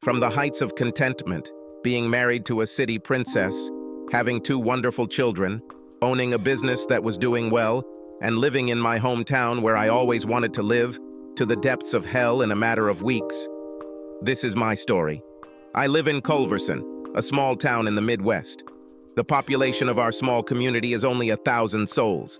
From the heights of contentment, being married to a city princess, having two wonderful children, owning a business that was doing well, and living in my hometown where I always wanted to live, to the depths of hell in a matter of weeks. This is my story. I live in Culverson, a small town in the Midwest. The population of our small community is only 1,000 souls.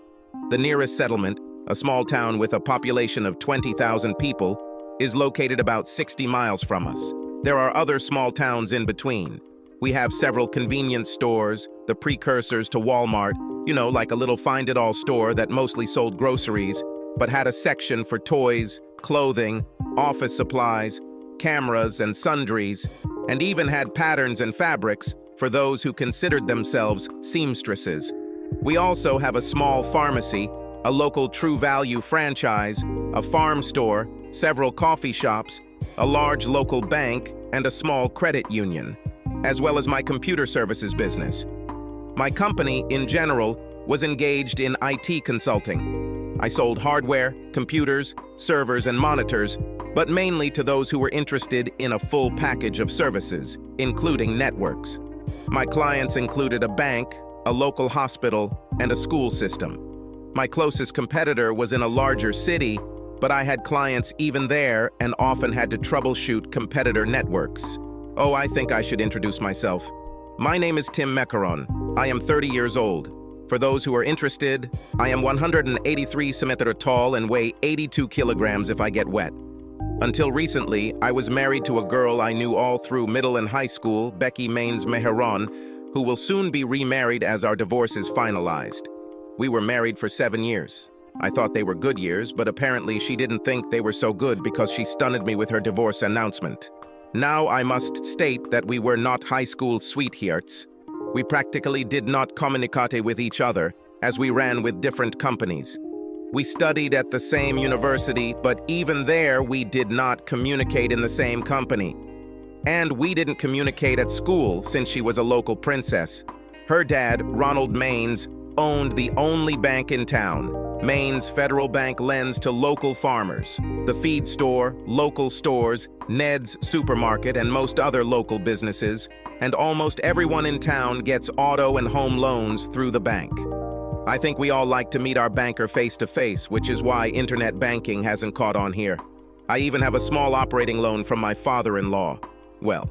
The nearest settlement, a small town with a population of 20,000 people, is located about 60 miles from us. There are other small towns in between. We have several convenience stores, the precursors to Walmart, like a little find-it-all store that mostly sold groceries, but had a section for toys, clothing, office supplies, cameras and sundries, and even had patterns and fabrics for those who considered themselves seamstresses. We also have a small pharmacy, a local True Value franchise, a farm store, several coffee shops, a large local bank, and a small credit union, as well as my computer services business. My company, in general, was engaged in IT consulting. I sold hardware, computers, servers, and monitors, but mainly to those who were interested in a full package of services, including networks. My clients included a bank, a local hospital, and a school system. My closest competitor was in a larger city, but I had clients even there and often had to troubleshoot competitor networks. Oh, I think I should introduce myself. My name is Tim Macaron. I am 30 years old. For those who are interested, I am 183 centimeters tall and weigh 82 kilograms if I get wet. Until recently, I was married to a girl I knew all through middle and high school, Becky Maines Meheron, who will soon be remarried as our divorce is finalized. We were married for 7 years. I thought they were good years, but apparently she didn't think they were so good because she stunned me with her divorce announcement. Now I must state that we were not high school sweethearts. We practically did not communicate with each other, as we ran with different companies. We studied at the same university, but even there we did not communicate in the same company. And we didn't communicate at school since she was a local princess. Her dad, Ronald Maines, owned the only bank in town. Maines Federal Bank lends to local farmers, the feed store, local stores, Ned's supermarket, and most other local businesses, and almost everyone in town gets auto and home loans through the bank. I think we all like to meet our banker face-to-face, which is why internet banking hasn't caught on here. I even have a small operating loan from my father-in-law. Well,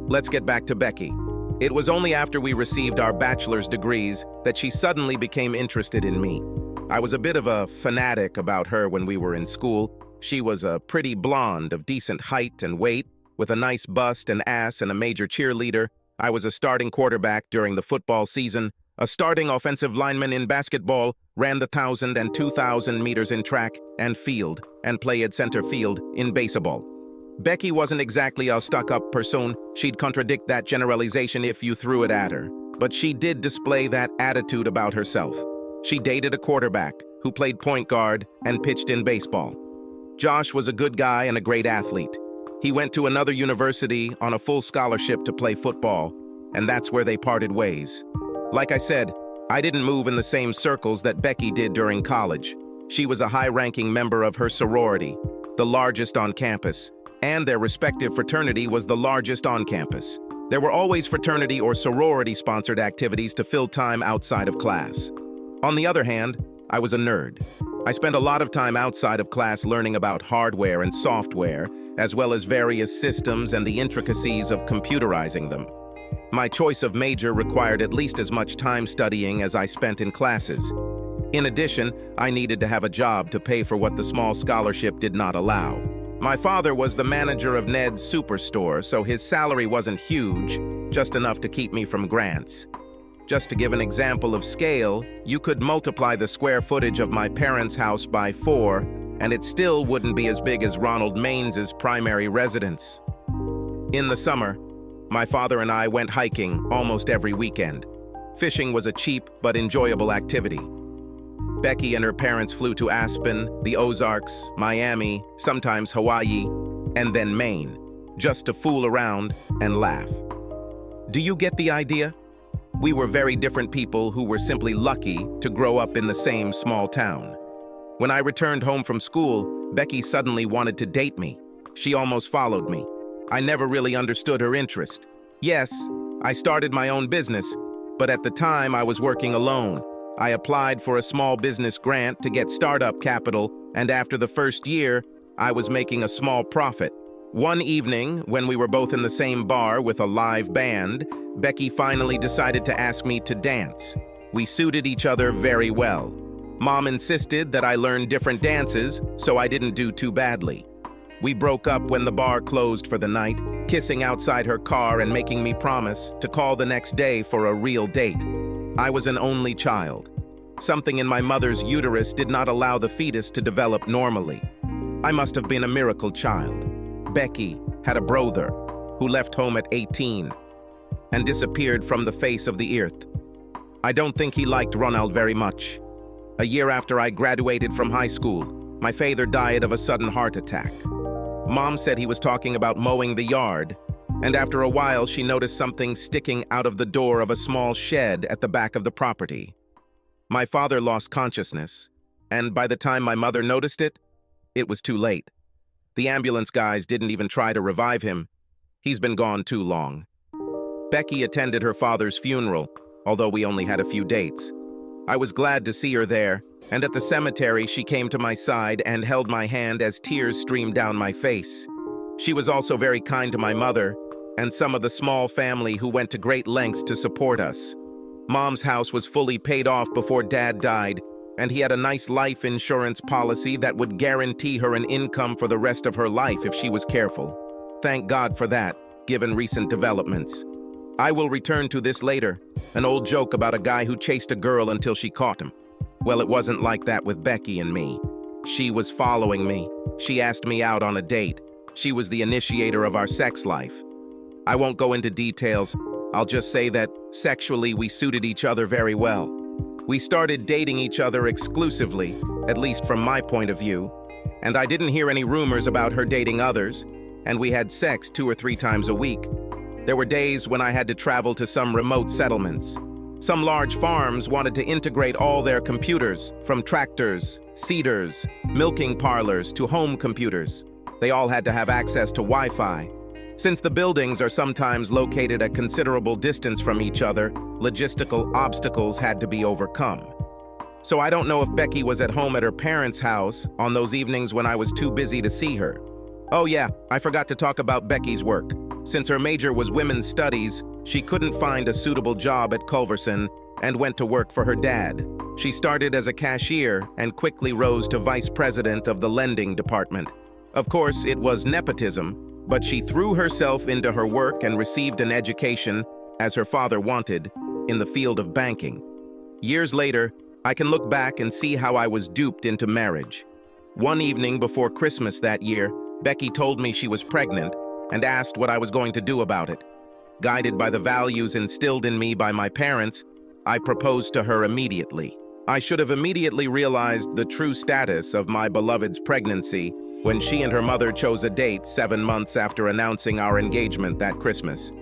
let's get back to Becky. It was only after we received our bachelor's degrees that she suddenly became interested in me. I was a bit of a fanatic about her when we were in school. She was a pretty blonde of decent height and weight, with a nice bust and ass and a major cheerleader. I was a starting quarterback during the football season, a starting offensive lineman in basketball, ran the 1,000 and 2,000 meters in track and field, and played center field in baseball. Becky wasn't exactly a stuck-up person. She'd contradict that generalization if you threw it at her. But she did display that attitude about herself. She dated a quarterback who played point guard and pitched in baseball. Josh was a good guy and a great athlete. He went to another university on a full scholarship to play football, and that's where they parted ways. Like I said, I didn't move in the same circles that Becky did during college. She was a high-ranking member of her sorority, the largest on campus, and their respective fraternity was the largest on campus. There were always fraternity or sorority-sponsored activities to fill time outside of class. On the other hand, I was a nerd. I spent a lot of time outside of class learning about hardware and software, as well as various systems and the intricacies of computerizing them. My choice of major required at least as much time studying as I spent in classes. In addition, I needed to have a job to pay for what the small scholarship did not allow. My father was the manager of Ned's superstore, so his salary wasn't huge, just enough to keep me from grants. Just to give an example of scale, you could multiply the square footage of my parents' house by 4, and it still wouldn't be as big as Ronald Mains's primary residence. In the summer, my father and I went hiking almost every weekend. Fishing was a cheap but enjoyable activity. Becky and her parents flew to Aspen, the Ozarks, Miami, sometimes Hawaii, and then Maine, just to fool around and laugh. Do you get the idea? We were very different people who were simply lucky to grow up in the same small town. When I returned home from school, Becky suddenly wanted to date me. She almost followed me. I never really understood her interest. Yes, I started my own business, but at the time I was working alone. I applied for a small business grant to get startup capital, and after the first year, I was making a small profit. One evening, when we were both in the same bar with a live band, Becky finally decided to ask me to dance. We suited each other very well. Mom insisted that I learn different dances, so I didn't do too badly. We broke up when the bar closed for the night, kissing outside her car and making me promise to call the next day for a real date. I was an only child. Something in my mother's uterus did not allow the fetus to develop normally. I must have been a miracle child. Becky had a brother who left home at 18 and disappeared from the face of the earth. I don't think he liked Ronald very much. A year after I graduated from high school, my father died of a sudden heart attack. Mom said he was talking about mowing the yard, and after a while she noticed something sticking out of the door of a small shed at the back of the property. My father lost consciousness, and by the time my mother noticed it, it was too late. The ambulance guys didn't even try to revive him. He's been gone too long. Becky attended her father's funeral, although we only had a few dates. I was glad to see her there, and at the cemetery she came to my side and held my hand as tears streamed down my face. She was also very kind to my mother and some of the small family who went to great lengths to support us. Mom's house was fully paid off before Dad died, and he had a nice life insurance policy that would guarantee her an income for the rest of her life if she was careful. Thank God for that, given recent developments. I will return to this later, an old joke about a guy who chased a girl until she caught him. Well, it wasn't like that with Becky and me. She was following me. She asked me out on a date. She was the initiator of our sex life. I won't go into details. I'll just say that sexually we suited each other very well. We started dating each other exclusively, at least from my point of view, and I didn't hear any rumors about her dating others, and we had sex 2 or 3 times a week. There were days when I had to travel to some remote settlements. Some large farms wanted to integrate all their computers, from tractors, seeders, milking parlors to home computers. They all had to have access to Wi-Fi. Since the buildings are sometimes located at considerable distance from each other, logistical obstacles had to be overcome. So I don't know if Becky was at home at her parents' house on those evenings when I was too busy to see her. Oh yeah, I forgot to talk about Becky's work. Since her major was women's studies, she couldn't find a suitable job at Culverson and went to work for her dad. She started as a cashier and quickly rose to vice president of the lending department. Of course, it was nepotism, but she threw herself into her work and received an education, as her father wanted, in the field of banking. Years later, I can look back and see how I was duped into marriage. One evening before Christmas that year, Becky told me she was pregnant and asked what I was going to do about it. Guided by the values instilled in me by my parents, I proposed to her immediately. I should have immediately realized the true status of my beloved's pregnancy when she and her mother chose a date 7 months after announcing our engagement that Christmas.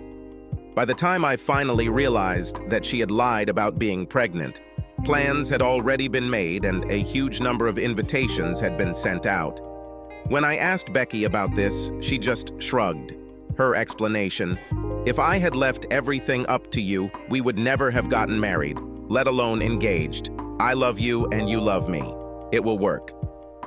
By the time I finally realized that she had lied about being pregnant, plans had already been made and a huge number of invitations had been sent out. When I asked Becky about this, she just shrugged. Her explanation: "If I had left everything up to you, we would never have gotten married, let alone engaged. I love you and you love me. It will work."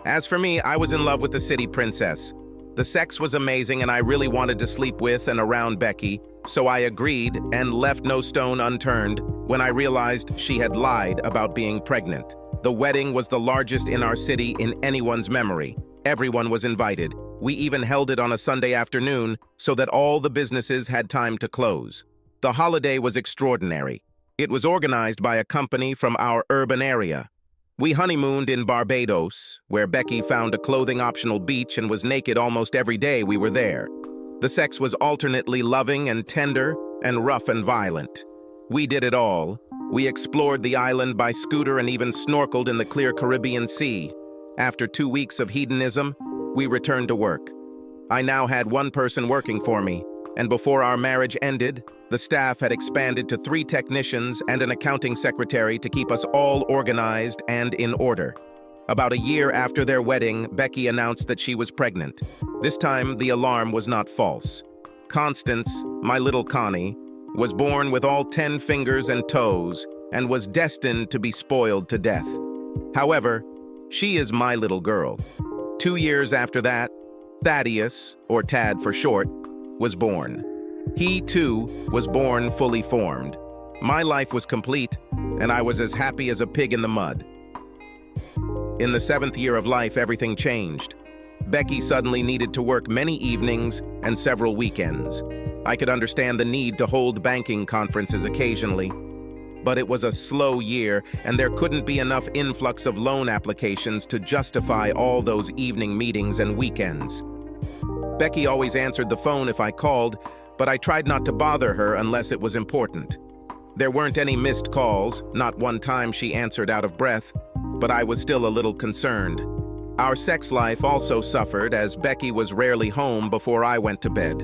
As for me, I was in love with the city princess. The sex was amazing and I really wanted to sleep with and around Becky, so I agreed and left no stone unturned when I realized she had lied about being pregnant. The wedding was the largest in our city in anyone's memory. Everyone was invited. We even held it on a Sunday afternoon so that all the businesses had time to close. The holiday was extraordinary. It was organized by a company from our urban area. We honeymooned in Barbados, where Becky found a clothing-optional beach and was naked almost every day we were there. The sex was alternately loving and tender and rough and violent. We did it all. We explored the island by scooter and even snorkeled in the clear Caribbean Sea. After 2 weeks of hedonism, we returned to work. I now had one person working for me, and before our marriage ended, the staff had expanded to 3 technicians and an accounting secretary to keep us all organized and in order. About a year after their wedding, Becky announced that she was pregnant. This time, the alarm was not false. Constance, my little Connie, was born with all 10 fingers and toes and was destined to be spoiled to death. However, she is my little girl. 2 years after that, Thaddeus, or Tad for short, was born. He, too, was born fully formed. My life was complete, and I was as happy as a pig in the mud. In the 7th year of life, everything changed. Becky suddenly needed to work many evenings and several weekends. I could understand the need to hold banking conferences occasionally, but it was a slow year, and there couldn't be enough influx of loan applications to justify all those evening meetings and weekends. Becky always answered the phone if I called, but I tried not to bother her unless it was important. There weren't any missed calls, not one time she answered out of breath, but I was still a little concerned. Our sex life also suffered as Becky was rarely home before I went to bed.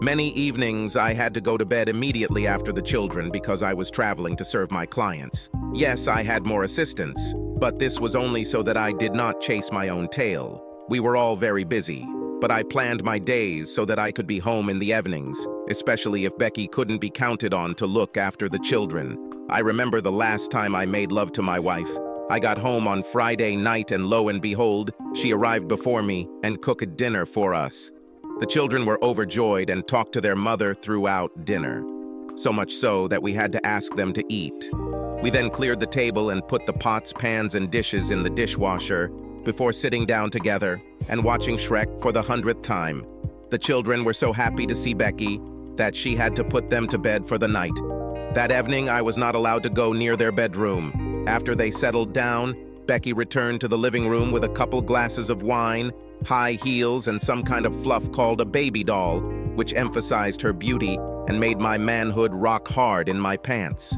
Many evenings I had to go to bed immediately after the children because I was traveling to serve my clients. Yes, I had more assistants, but this was only so that I did not chase my own tail. We were all very busy, but I planned my days so that I could be home in the evenings, especially if Becky couldn't be counted on to look after the children. I remember the last time I made love to my wife. I got home on Friday night and lo and behold, she arrived before me and cooked dinner for us. The children were overjoyed and talked to their mother throughout dinner. So much so that we had to ask them to eat. We then cleared the table and put the pots, pans, and dishes in the dishwasher before sitting down together and watching Shrek for the 100th time. The children were so happy to see Becky that she had to put them to bed for the night. That evening, I was not allowed to go near their bedroom. After they settled down, Becky returned to the living room with a couple glasses of wine, high heels, and some kind of fluff called a baby doll, which emphasized her beauty and made my manhood rock hard in my pants.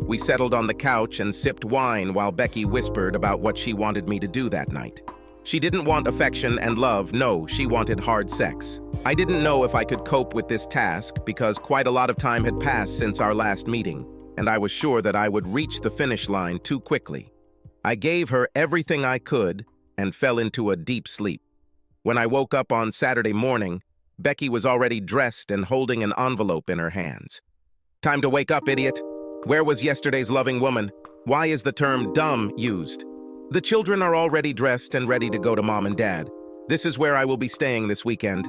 We settled on the couch and sipped wine while Becky whispered about what she wanted me to do that night. She didn't want affection and love, no, she wanted hard sex. I didn't know if I could cope with this task because quite a lot of time had passed since our last meeting, and I was sure that I would reach the finish line too quickly. I gave her everything I could and fell into a deep sleep. When I woke up on Saturday morning, Becky was already dressed and holding an envelope in her hands. Time to wake up, idiot. Where was yesterday's loving woman? Why is the term dumb used? The children are already dressed and ready to go to mom and dad. This is where I will be staying this weekend.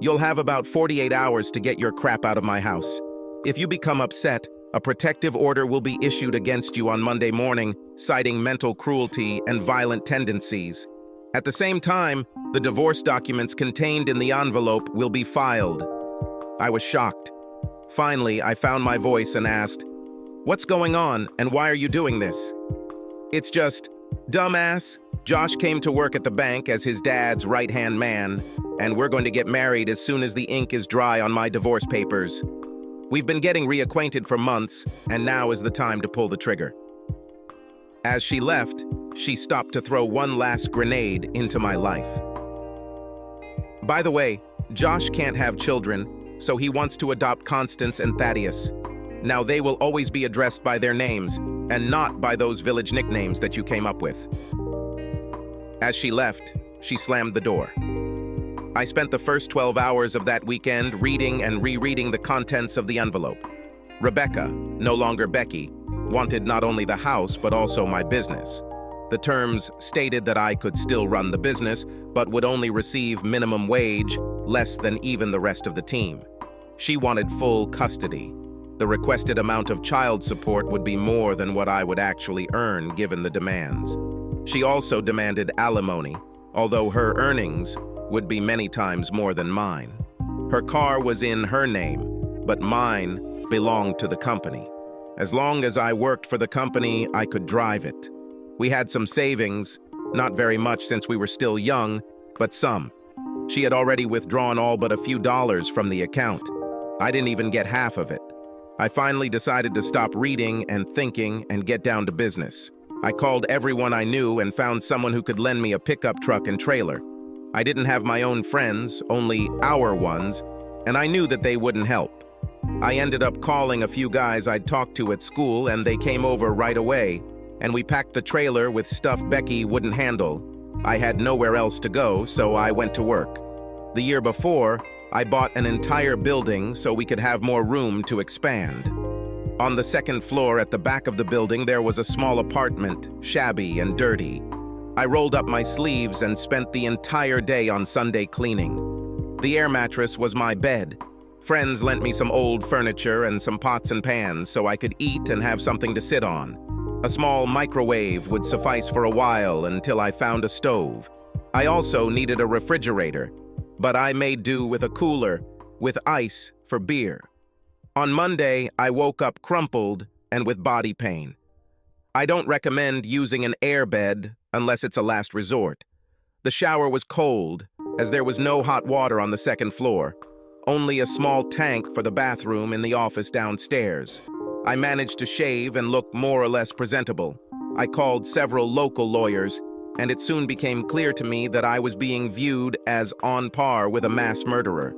You'll have about 48 hours to get your crap out of my house. If you become upset, a protective order will be issued against you on Monday morning, citing mental cruelty and violent tendencies. At the same time, the divorce documents contained in the envelope will be filed. I was shocked. Finally, I found my voice and asked, "What's going on, and why are you doing this?" "It's just, dumbass, Josh came to work at the bank as his dad's right-hand man, and we're going to get married as soon as the ink is dry on my divorce papers. We've been getting reacquainted for months, and now is the time to pull the trigger." As she left, she stopped to throw one last grenade into my life. By the way, Josh can't have children, so he wants to adopt Constance and Thaddeus. Now they will always be addressed by their names, and not by those village nicknames that you came up with. As she left, she slammed the door. I spent the first 12 hours of that weekend reading and rereading the contents of the envelope. Rebecca, no longer Becky, wanted not only the house but also my business. The terms stated that I could still run the business, but would only receive minimum wage, less than even the rest of the team. She wanted full custody. The requested amount of child support would be more than what I would actually earn given the demands. She also demanded alimony, although her earnings would be many times more than mine. Her car was in her name, but mine belonged to the company. As long as I worked for the company, I could drive it. We had some savings, not very much since we were still young, but some. She had already withdrawn all but a few dollars from the account. I didn't even get half of it. I finally decided to stop reading and thinking and get down to business. I called everyone I knew and found someone who could lend me a pickup truck and trailer. I didn't have my own friends, only our ones, and I knew that they wouldn't help. I ended up calling a few guys I'd talked to at school, and they came over right away, and we packed the trailer with stuff Becky wouldn't handle. I had nowhere else to go, so I went to work. The year before, I bought an entire building so we could have more room to expand. On the second floor at the back of the building, there was a small apartment, shabby and dirty. I rolled up my sleeves and spent the entire day on Sunday cleaning. The air mattress was my bed. Friends lent me some old furniture and some pots and pans so I could eat and have something to sit on. A small microwave would suffice for a while until I found a stove. I also needed a refrigerator, but I made do with a cooler, with ice for beer. On Monday, I woke up crumpled and with body pain. I don't recommend using an airbed unless it's a last resort. The shower was cold, as there was no hot water on the second floor, only a small tank for the bathroom in the office downstairs. I managed to shave and look more or less presentable. I called several local lawyers, and it soon became clear to me that I was being viewed as on par with a mass murderer.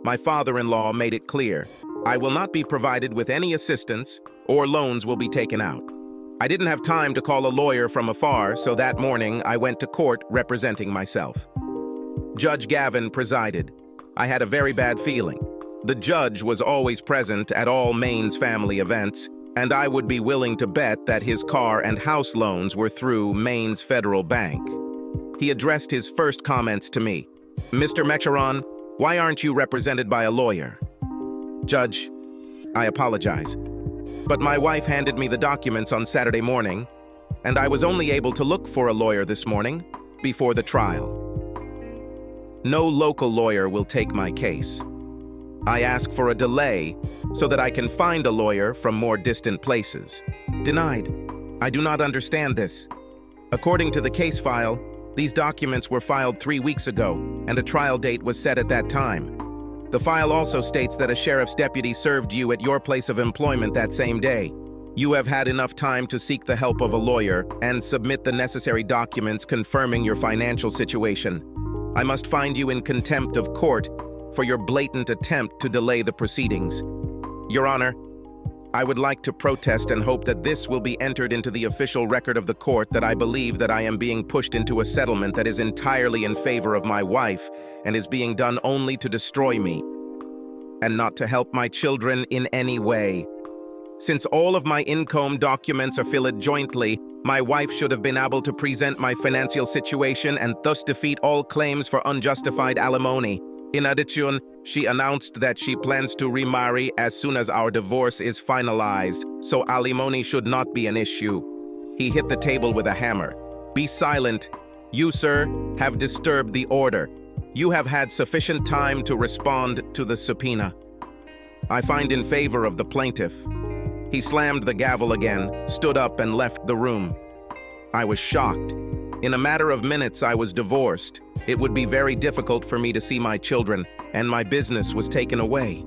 My father-in-law made it clear, I will not be provided with any assistance or loans will be taken out. I didn't have time to call a lawyer from afar, so that morning I went to court representing myself. Judge Gavin presided. I had a very bad feeling. The judge was always present at all Maine's family events, and I would be willing to bet that his car and house loans were through Maine's Federal Bank. He addressed his first comments to me. "Mr. Mecharon, why aren't you represented by a lawyer?" "Judge, I apologize, but my wife handed me the documents on Saturday morning, and I was only able to look for a lawyer this morning before the trial. No local lawyer will take my case. I ask for a delay so that I can find a lawyer from more distant places." Denied. I do not understand this. According to the case file, these documents were filed 3 weeks ago, and a trial date was set at that time. The file also states that a sheriff's deputy served you at your place of employment that same day. You have had enough time to seek the help of a lawyer and submit the necessary documents confirming your financial situation. I must find you in contempt of court for your blatant attempt to delay the proceedings. Your Honor, I would like to protest and hope that this will be entered into the official record of the court that I believe that I am being pushed into a settlement that is entirely in favor of my wife and is being done only to destroy me and not to help my children in any way. Since all of my income documents are filled jointly, my wife should have been able to present my financial situation and thus defeat all claims for unjustified alimony. In addition, she announced that she plans to remarry as soon as our divorce is finalized, so alimony should not be an issue. He hit the table with a hammer. "Be silent. You, sir, have disturbed the order. You have had sufficient time to respond to the subpoena. I find in favor of the plaintiff." He slammed the gavel again, stood up, and left the room. I was shocked. In a matter of minutes, I was divorced. It would be very difficult for me to see my children, and my business was taken away.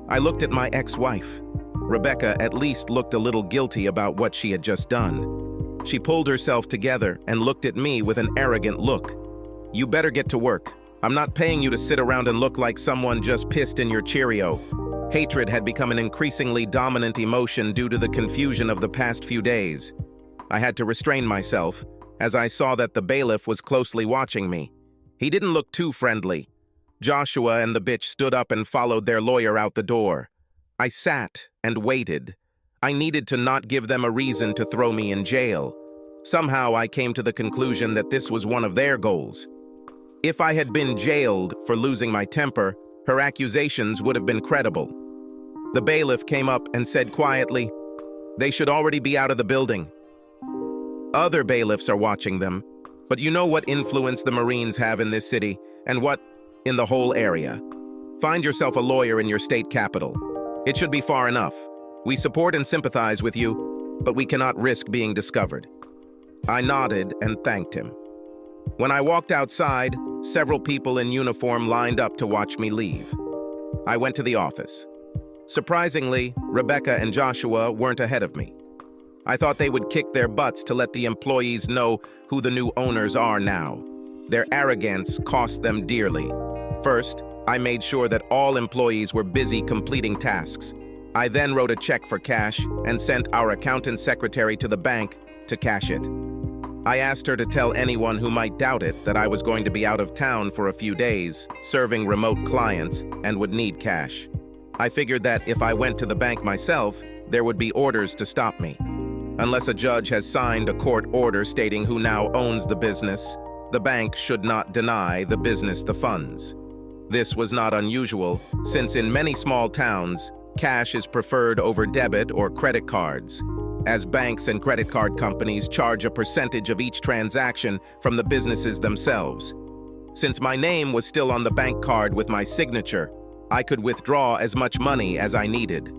I looked at my ex-wife. Rebecca at least looked a little guilty about what she had just done. She pulled herself together and looked at me with an arrogant look. "You better get to work. I'm not paying you to sit around and look like someone just pissed in your Cheerio." Hatred had become an increasingly dominant emotion due to the confusion of the past few days. I had to restrain myself, as I saw that the bailiff was closely watching me. He didn't look too friendly. Joshua and the bitch stood up and followed their lawyer out the door. I sat and waited. I needed to not give them a reason to throw me in jail. Somehow I came to the conclusion that this was one of their goals. If I had been jailed for losing my temper, her accusations would have been credible. The bailiff came up and said quietly, "They should already be out of the building. Other bailiffs are watching them, but you know what influence the Marines have in this city, and what in the whole area. Find yourself a lawyer in your state capital. It should be far enough. We support and sympathize with you, but we cannot risk being discovered." I nodded and thanked him. When I walked outside, several people in uniform lined up to watch me leave. I went to the office. Surprisingly, Rebecca and Joshua weren't ahead of me. I thought they would kick their butts to let the employees know who the new owners are now. Their arrogance cost them dearly. First, I made sure that all employees were busy completing tasks. I then wrote a check for cash and sent our accountant secretary to the bank to cash it. I asked her to tell anyone who might doubt it that I was going to be out of town for a few days, serving remote clients, and would need cash. I figured that if I went to the bank myself, there would be orders to stop me. Unless a judge has signed a court order stating who now owns the business, the bank should not deny the business the funds. This was not unusual, since in many small towns, cash is preferred over debit or credit cards, as banks and credit card companies charge a percentage of each transaction from the businesses themselves. Since my name was still on the bank card with my signature, I could withdraw as much money as I needed.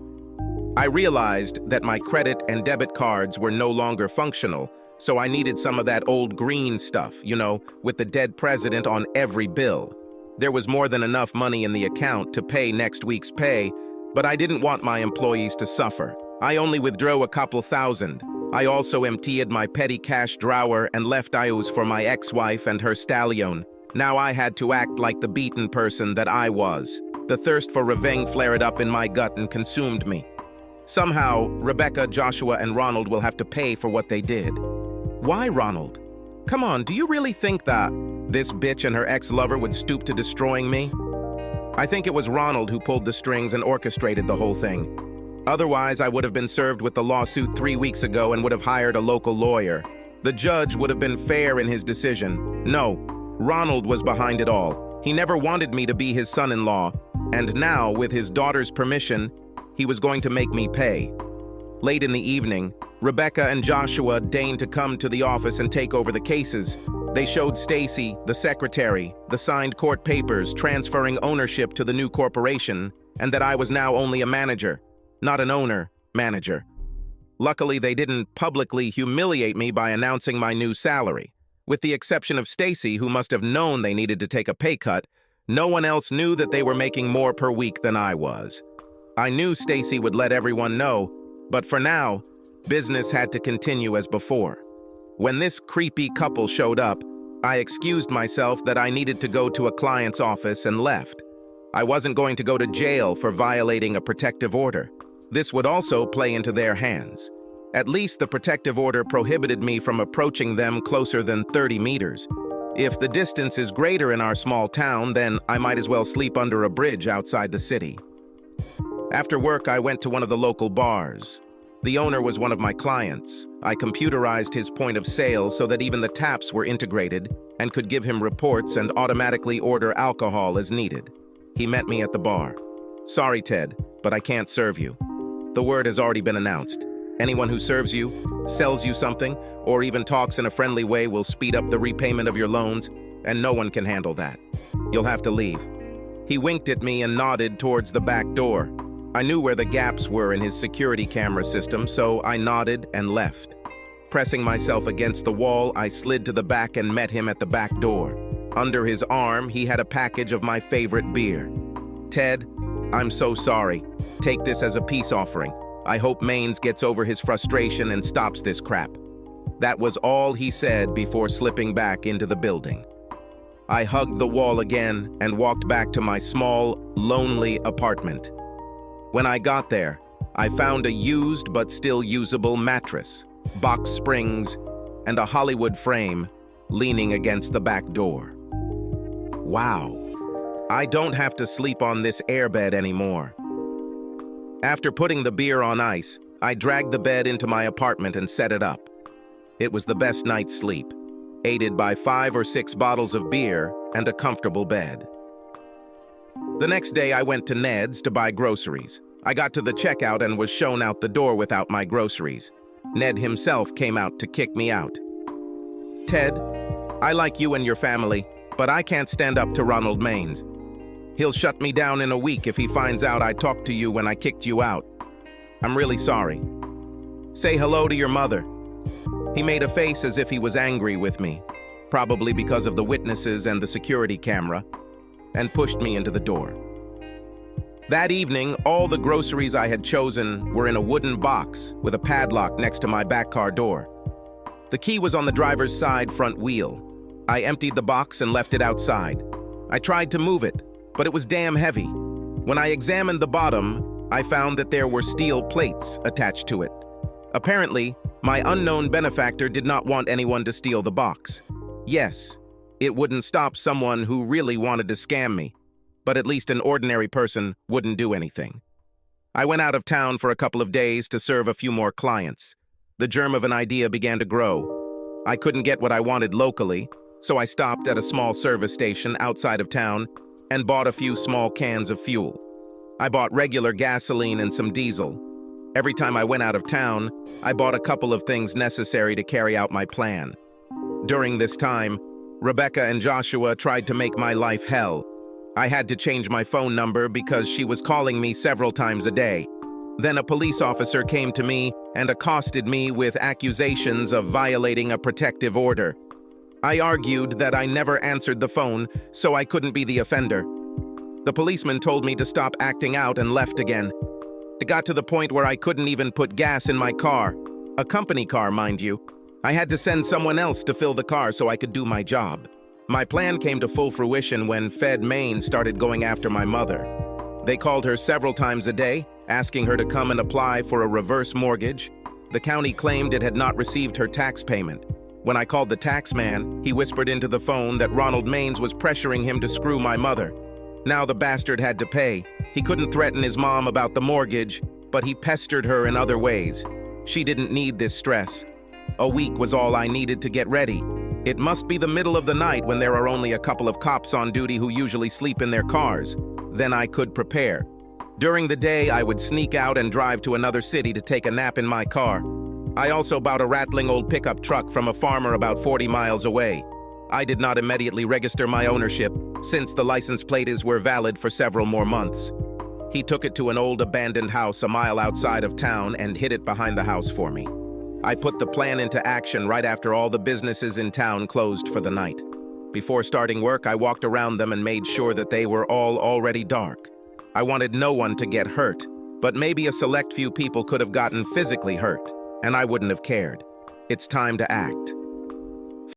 I realized that my credit and debit cards were no longer functional, so I needed some of that old green stuff, with the dead president on every bill. There was more than enough money in the account to pay next week's pay, but I didn't want my employees to suffer. I only withdrew a couple thousand. I also emptied my petty cash drawer and left IOs for my ex-wife and her stallion. Now I had to act like the beaten person that I was. The thirst for revenge flared up in my gut and consumed me. Somehow, Rebecca, Joshua, and Ronald will have to pay for what they did. Why Ronald? Come on, do you really think that this bitch and her ex-lover would stoop to destroying me? I think it was Ronald who pulled the strings and orchestrated the whole thing. Otherwise, I would have been served with the lawsuit 3 weeks ago and would have hired a local lawyer. The judge would have been fair in his decision. No, Ronald was behind it all. He never wanted me to be his son-in-law, and now, with his daughter's permission, he was going to make me pay. Late in the evening, Rebecca and Joshua deigned to come to the office and take over the cases. They showed Stacy, the secretary, the signed court papers transferring ownership to the new corporation, and that I was now only a manager. Not an owner, manager. Luckily, they didn't publicly humiliate me by announcing my new salary. With the exception of Stacy, who must have known they needed to take a pay cut, no one else knew that they were making more per week than I was. I knew Stacy would let everyone know, but for now, business had to continue as before. When this creepy couple showed up, I excused myself that I needed to go to a client's office and left. I wasn't going to go to jail for violating a protective order. This would also play into their hands. At least the protective order prohibited me from approaching them closer than 30 meters. If the distance is greater in our small town, then I might as well sleep under a bridge outside the city. After work, I went to one of the local bars. The owner was one of my clients. I computerized his point of sale so that even the taps were integrated and could give him reports and automatically order alcohol as needed. He met me at the bar. Sorry, Ted, but I can't serve you. The word has already been announced. Anyone who serves you, sells you something, or even talks in a friendly way will speed up the repayment of your loans, and no one can handle that. You'll have to leave. He winked at me and nodded towards the back door. I knew where the gaps were in his security camera system, so I nodded and left. Pressing myself against the wall, I slid to the back and met him at the back door. Under his arm, he had a package of my favorite beer. Ted, I'm so sorry. Take this as a peace offering. I hope Maines gets over his frustration and stops this crap. That was all he said before slipping back into the building. I hugged the wall again and walked back to my small, lonely apartment. When I got there, I found a used but still usable mattress, box springs, and a Hollywood frame leaning against the back door. Wow, I don't have to sleep on this airbed anymore. After putting the beer on ice, I dragged the bed into my apartment and set it up. It was the best night's sleep, aided by 5 or 6 bottles of beer and a comfortable bed. The next day, I went to Ned's to buy groceries. I got to the checkout and was shown out the door without my groceries. Ned himself came out to kick me out. Ted, I like you and your family, but I can't stand up to Ronald Maines. He'll shut me down in a week if he finds out I talked to you when I kicked you out. I'm really sorry. Say hello to your mother. He made a face as if he was angry with me, probably because of the witnesses and the security camera, and pushed me into the door. That evening, all the groceries I had chosen were in a wooden box with a padlock next to my back car door. The key was on the driver's side front wheel. I emptied the box and left it outside. I tried to move it, but it was damn heavy. When I examined the bottom, I found that there were steel plates attached to it. Apparently, my unknown benefactor did not want anyone to steal the box. Yes, it wouldn't stop someone who really wanted to scam me, but at least an ordinary person wouldn't do anything. I went out of town for a couple of days to serve a few more clients. The germ of an idea began to grow. I couldn't get what I wanted locally, so I stopped at a small service station outside of town and bought a few small cans of fuel. I bought regular gasoline and some diesel. Every time I went out of town, I bought a couple of things necessary to carry out my plan. During this time, Rebecca and Joshua tried to make my life hell. I had to change my phone number because she was calling me several times a day. Then a police officer came to me and accosted me with accusations of violating a protective order. I argued that I never answered the phone, so I couldn't be the offender. The policeman told me to stop acting out and left again. It got to the point where I couldn't even put gas in my car. A company car, mind you. I had to send someone else to fill the car so I could do my job. My plan came to full fruition when Fed Maine started going after my mother. They called her several times a day, asking her to come and apply for a reverse mortgage. The county claimed it had not received her tax payment. When I called the tax man, he whispered into the phone that Ronald Maines was pressuring him to screw my mother. Now the bastard had to pay. He couldn't threaten his mom about the mortgage, but he pestered her in other ways. She didn't need this stress. A week was all I needed to get ready. It must be the middle of the night when there are only a couple of cops on duty who usually sleep in their cars. Then I could prepare. During the day, I would sneak out and drive to another city to take a nap in my car. I also bought a rattling old pickup truck from a farmer about 40 miles away. I did not immediately register my ownership, since the license plates were valid for several more months. He took it to an old abandoned house a mile outside of town and hid it behind the house for me. I put the plan into action right after all the businesses in town closed for the night. Before starting work, I walked around them and made sure that they were all already dark. I wanted no one to get hurt, but maybe a select few people could have gotten physically hurt, and I wouldn't have cared. It's time to act.